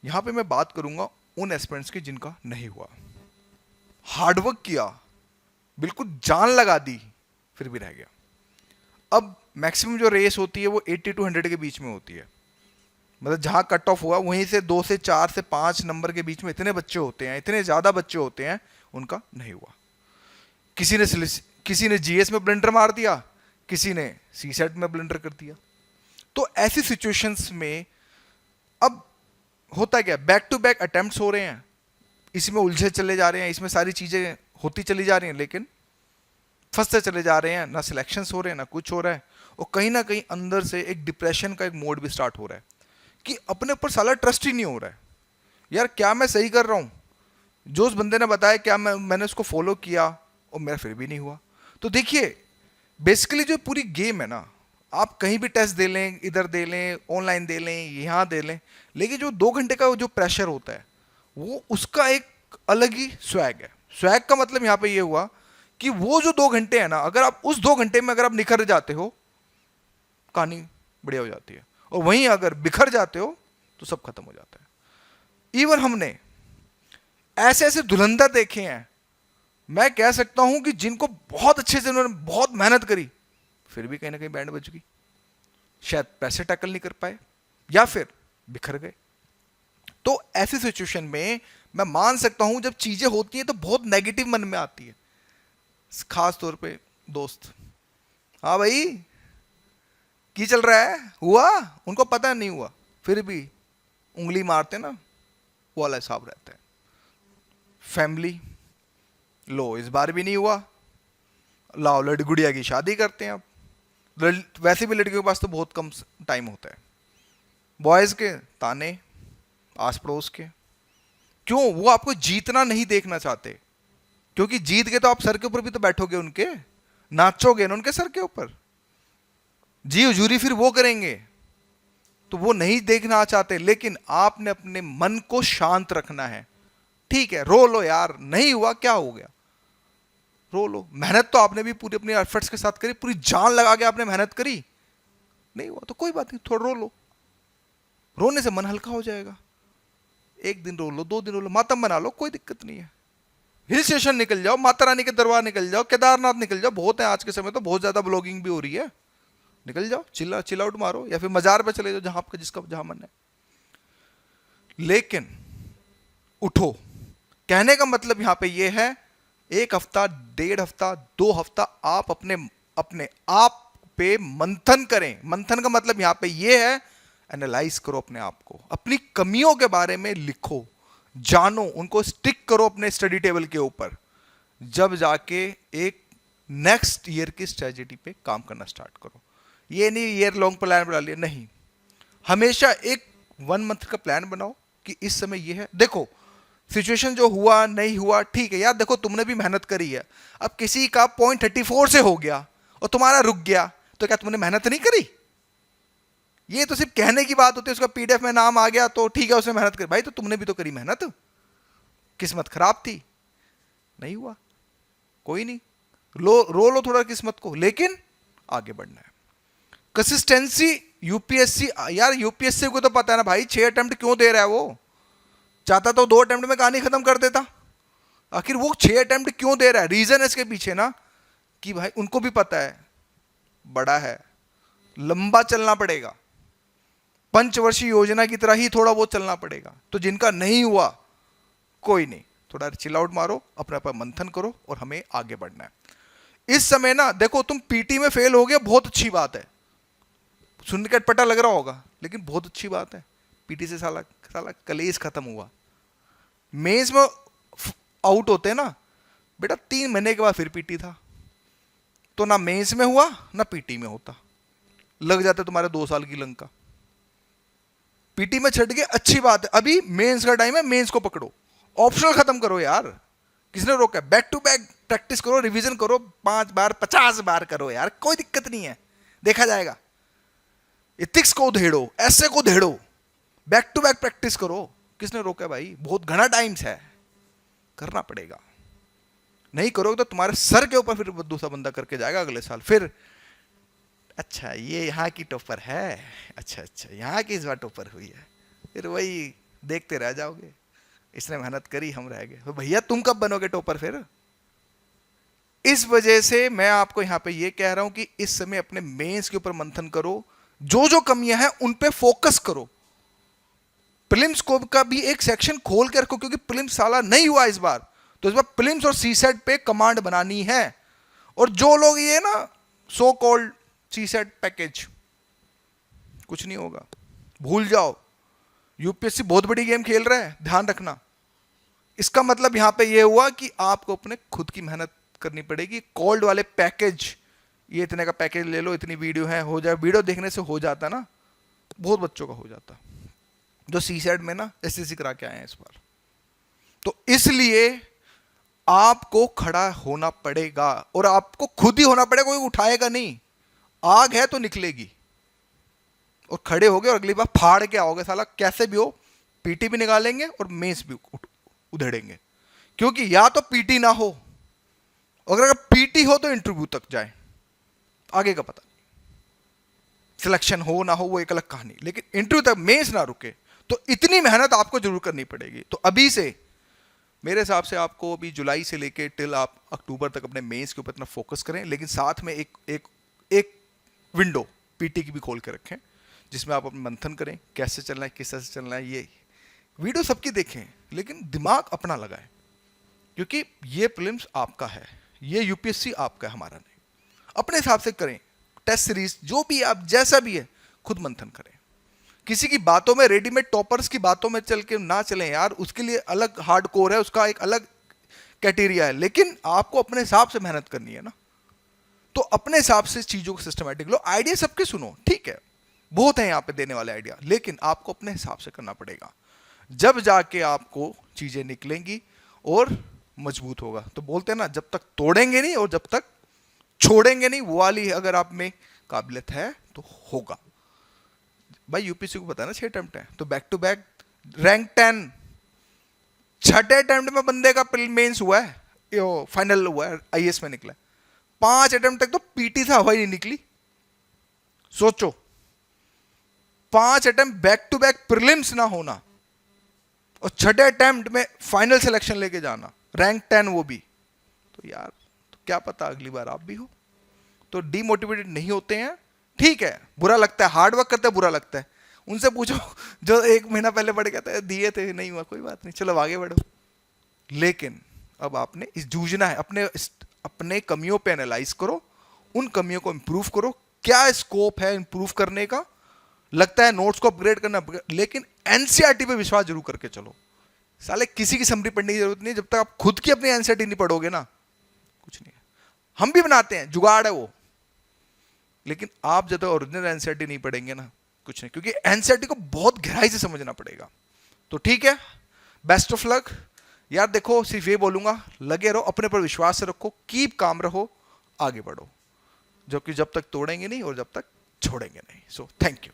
यहां पे मैं बात करूंगा उन एस्पिरेंट्स की जिनका नहीं हुआ, हार्डवर्क किया, बिल्कुल जान लगा दी, फिर भी रह गया। अब मैक्सिमम जो रेस होती है वो 80 टू 100 के बीच में होती है, मतलब जहां कट ऑफ हुआ वहीं से 2 से 4 से 5 नंबर के बीच में इतने बच्चे होते हैं, इतने ज्यादा बच्चे होते हैं, उनका नहीं हुआ। किसी ने किसी ने जीएस में ब्लेंडर मार दिया, किसी ने सी सेट में ब्लेंडर कर दिया। तो ऐसी सिचुएशंस में अब होता क्या, बैक टू बैक अटेम्प्ट्स हो रहे हैं, इसमें उलझे चले जा रहे हैं, इसमें सारी चीजें होती चली जा रही हैं, लेकिन फंसते चले जा रहे हैं, ना सिलेक्शंस हो रहे हैं ना कुछ हो रहा है। और कहीं ना कहीं अंदर से एक डिप्रेशन का एक मोड भी स्टार्ट हो रहा है कि अपने ऊपर साला ट्रस्ट ही नहीं हो रहा है, यार क्या मैं सही कर रहा हूँ, जो उस बंदे ने बताया क्या मैंने उसको फॉलो किया और मेरा फिर भी नहीं हुआ। तो देखिए बेसिकली जो पूरी गेम है ना, आप कहीं भी टेस्ट दे लें, इधर दे लें, ऑनलाइन दे लें, यहाँ दे लें, लेकिन जो 2 घंटे का जो प्रेशर होता है वो उसका एक अलग ही स्वैग है। स्वैग का मतलब यहाँ पे ये हुआ कि वो जो 2 घंटे है ना, अगर आप उस 2 घंटे में अगर आप निखर जाते हो, कहानी बढ़िया हो जाती है, और वहीं अगर बिखर जाते हो तो सब खत्म हो जाता है। इवन हमने ऐसे ऐसे धुरंधर देखे हैं, मैं कह सकता हूं कि जिनको बहुत अच्छे से उन्होंने बहुत मेहनत करी, फिर भी कहीं ना कहीं बैंड बज गई, शायद पैसे टैकल नहीं कर पाए या फिर बिखर गए। तो ऐसी सिचुएशन में मैं मान सकता हूं जब चीजें होती हैं तो बहुत नेगेटिव मन में आती है, खास तौर पे दोस्त, हाँ भाई की चल रहा है, हुआ, उनको पता नहीं हुआ फिर भी उंगली मारते ना, वो वाला हिसाब रहता है। फैमिली, लो इस बार भी नहीं हुआ, लाओ लड़ गुड़िया की शादी करते हैं। अब वैसे भी लड़कियों के पास तो बहुत कम टाइम होता है। बॉयज के ताने आस पड़ोस के, क्यों, वो आपको जीतना नहीं देखना चाहते, क्योंकि जीत के तो आप सर के ऊपर भी तो बैठोगे उनके, नाचोगे ना उनके सर के ऊपर, जी हजूरी फिर वो करेंगे, तो वो नहीं देखना चाहते। लेकिन आपने अपने मन को शांत रखना है, ठीक है रो लो यार, नहीं हुआ क्या हो गया, रो लो, मेहनत तो आपने भी पूरी अपनी एफर्ट्स के साथ करी, पूरी जान लगा के आपने मेहनत करी, नहीं हुआ तो कोई बात नहीं, थोड़ा रो लो, रोने से मन हल्का हो जाएगा। 1 दिन रो लो, 2 दिन रो लो, मातम बना लो, कोई दिक्कत नहीं है। हिल स्टेशन निकल जाओ, माता रानी के दरबार निकल जाओ, केदारनाथ निकल जाओ, बहुत है आज के समय तो बहुत ज्यादा ब्लॉगिंग भी हो रही है, निकल जाओ, चिल आउट मारो, या फिर मजार पे चले जाओ, जहां आपका जिसका जहां मन है। लेकिन उठो, कहने का मतलब यहां पे ये है, 1 हफ्ता, 1.5 हफ्ता, 2 हफ्ता आप अपने अपने आप पे मंथन करें। मंथन का मतलब यहां पे ये है, एनालाइज करो अपने आप को, अपनी कमियों के बारे में लिखो, जानो, उनको स्टिक करो अपने स्टडी टेबल के ऊपर, जब जाके एक नेक्स्ट ईयर की स्ट्रेटेजी पे काम करना स्टार्ट करो। ये नहीं ईयर लॉन्ग प्लान बना लिया, नहीं, हमेशा एक 1 मंथ का प्लान बनाओ कि इस समय ये है। देखो सिचुएशन जो हुआ नहीं हुआ ठीक है यार, देखो तुमने भी मेहनत करी है, अब किसी का पॉइंट 34 से हो गया और तुम्हारा रुक गया, तो क्या तुमने मेहनत नहीं करी? ये तो सिर्फ कहने की बात होती है, उसका पीडीएफ में नाम आ गया तो ठीक है उसने मेहनत करी, भाई तो तुमने भी तो करी मेहनत, किस्मत खराब थी, नहीं हुआ, कोई नहीं, रो लो थोड़ा किस्मत को, लेकिन आगे बढ़ना है। कंसिस्टेंसी, यूपीएससी, यार यूपीएससी को तो पता है ना भाई 6 अटेम्प्ट क्यों दे रहा है, वो चाहता तो 2 अटेम्प्ट में कहानी खत्म कर देता, आखिर वो 6 अटेम्प्ट क्यों दे रहा है? रीजन है इसके पीछे ना, कि भाई उनको भी पता है बड़ा है, लंबा चलना पड़ेगा, पंचवर्षीय योजना की तरह ही थोड़ा वो चलना पड़ेगा। तो जिनका नहीं हुआ कोई नहीं, थोड़ा चिल आउट मारो, अपने पर मंथन करो और हमें आगे बढ़ना है। इस समय ना देखो, तुम पीटी में फेल हो गए, बहुत अच्छी बात है, सुन के अटपटा लग रहा होगा लेकिन बहुत अच्छी बात है, पीटी से साला साला कलेश खत्म हुआ। मेंस में आउट होते हैं ना बेटा, 3 महीने के बाद फिर पीटी था, तो ना मेंस में हुआ ना पीटी में होता, लग जाते तुम्हारे 2 साल की लंका। पीटी में छट गए अच्छी बात है, अभी मेंस का टाइम है, मेंस को पकड़ो, ऑप्शनल खत्म करो यार, किसने रोका? बैक टू बैक प्रैक्टिस करो, रिवीजन करो, 5 बार 50 बार करो यार, कोई दिक्कत नहीं है, देखा जाएगा। इथिक्स को उधेड़ो, ऐसे को उधेड़ो, बैक टू बैक प्रैक्टिस करो, किसने रोका भाई? बहुत घना टाइम्स है, करना पड़ेगा, नहीं करोगे तो तुम्हारे सर के ऊपर फिर दूसरा बंदा करके जाएगा अगले साल, फिर अच्छा ये यहाँ की टॉपर है, अच्छा अच्छा यहाँ की इस बार टॉपर हुई है, फिर वही देखते रह जाओगे, इसने मेहनत करी, हम रह गए। तो भैया तुम कब बनोगे टॉपर फिर? इस वजह से मैं आपको यहां पे ये कह रहा हूं कि इस समय अपने मेंस के ऊपर मंथन करो, जो जो कमियां हैं उन पे फोकस करो। प्रीलिम्स को का भी एक सेक्शन खोल के रखो, क्योंकि प्रीलिम्स साला नहीं हुआ इस बार, तो इस बार प्रीलिम्स और सीसेट पे कमांड बनानी है। और जो लोग ये ना सो कॉल्ड सीसेट पैकेज, कुछ नहीं होगा, भूल जाओ। यूपीएससी बहुत बड़ी गेम खेल रहा है, ध्यान रखना। इसका मतलब यहां पे ये हुआ कि आपको अपने खुद की मेहनत करनी पड़ेगी। कॉल्ड वाले पैकेज, ये इतने का पैकेज ले लो, इतनी वीडियो है, हो जाए, वीडियो देखने से हो जाता ना, बहुत बच्चों का हो जाता जो सीसेट में ना एसएससी करा के आए हैं इस बार। तो इसलिए आपको खड़ा होना पड़ेगा, और आपको खुद ही होना पड़ेगा, कोई उठाएगा नहीं। आग है तो निकलेगी, और खड़े हो गए और अगली बार फाड़ के आओगे साला, कैसे भी हो, पीटी भी निकालेंगे और मेंस भी उधेड़ेंगे। क्योंकि या तो पीटी ना हो, अगर पीटी हो तो इंटरव्यू तक जाए, आगे का पता नहीं, सिलेक्शन हो ना हो वो एक अलग कहानी, लेकिन इंटरव्यू तक मेंस ना रुके। तो इतनी मेहनत आपको जरूर करनी पड़ेगी। तो अभी से मेरे हिसाब से आपको अभी जुलाई से लेके टिल आप अक्टूबर तक अपने मेंस के ऊपर इतना फोकस करें, लेकिन साथ में एक विंडो पीटी की भी खोल के रखें, जिसमें आप अपना मंथन करें, कैसे चलना है, किस तरह से चलना है। ये वीडियो सबकी देखें, लेकिन दिमाग अपना लगाएं, क्योंकि ये प्रीलिम्स आपका है, ये यूपीएससी आपका है, हमारा नहीं। अपने हिसाब से करें, टेस्ट सीरीज जो भी आप जैसा भी है खुद मंथन करें। किसी की बातों में, रेडीमेड टॉपर्स की बातों में चल के ना चलें यार, उसके लिए अलग हार्ड कोर है, उसका एक अलग क्राइटेरिया है, लेकिन आपको अपने हिसाब से मेहनत करनी है ना। तो अपने हिसाब से चीजों को सिस्टमैटिक लो, आइडिया सबके सुनो, ठीक है, बहुत है यहाँ पे देने वाले आइडिया, लेकिन आपको अपने हिसाब से करना पड़ेगा, जब जाके आपको चीजें निकलेंगी और मजबूत होगा। तो बोलते हैं ना, जब तक तोड़ेंगे नहीं और जब तक छोड़ेंगे नहीं, वो वाली अगर आप में काबिलियत है तो होगा। भाई यूपीसी को पता है ना 6 अटेम्प्ट है, तो बैक टू बैक रैंक 10 छठे अटेम्प्ट में बंदे का मेंस हुआ है, फाइनल हुआ है, आईएएस में निकला। 5 अटेम्प्ट तक तो पीटी से हवा ही नहीं निकली। सोचो 5 attempt back to back prelims ना होना, और छठे अटेम्प्ट में फाइनल सिलेक्शन लेके जाना, रैंक 10 वो भी, तो यार तो क्या पता अगली बार आप भी हो। तो डीमोटिवेटेड नहीं होते हैं, ठीक है, बुरा लगता है, हार्ड वर्क करते हैं, बुरा लगता है। उनसे पूछो जो 1 महीना पहले पढ़ के थे, दिए थे, नहीं हुआ, कोई बात नहीं, चलो आगे बढ़ो। लेकिन अब आपने इस जूझना है, अपने कमियों पे एनालाइज करो, उन कमियों को इंप्रूव करो, क्या स्कोप है इंप्रूव करने का। लगता है नोट्स को अपग्रेड करना, लेकिन एनसीईआरटी पे विश्वास जरूर करके चलो। साले किसी की समरी पढ़ने की जरूरत नहीं, जब तक आप खुद की अपनी एनसीईआरटी नहीं पढ़ोगे ना, कुछ नहीं है। हम भी बनाते हैं, जुगाड़ है वो, लेकिन आप जब तक ओरिजिनल एनसीईआरटी नहीं पढ़ेंगे ना, कुछ नहीं, क्योंकि एनसीईआरटी को बहुत गहराई से समझना पड़ेगा। तो ठीक है, बेस्ट ऑफ लक यार। देखो सिर्फ ये बोलूंगा, लगे रहो, अपने पर विश्वास रखो, कीप काम रहो, आगे बढ़ो, जो कि जब तक तोड़ेंगे नहीं और जब तक छोड़ेंगे नहीं। So thank you.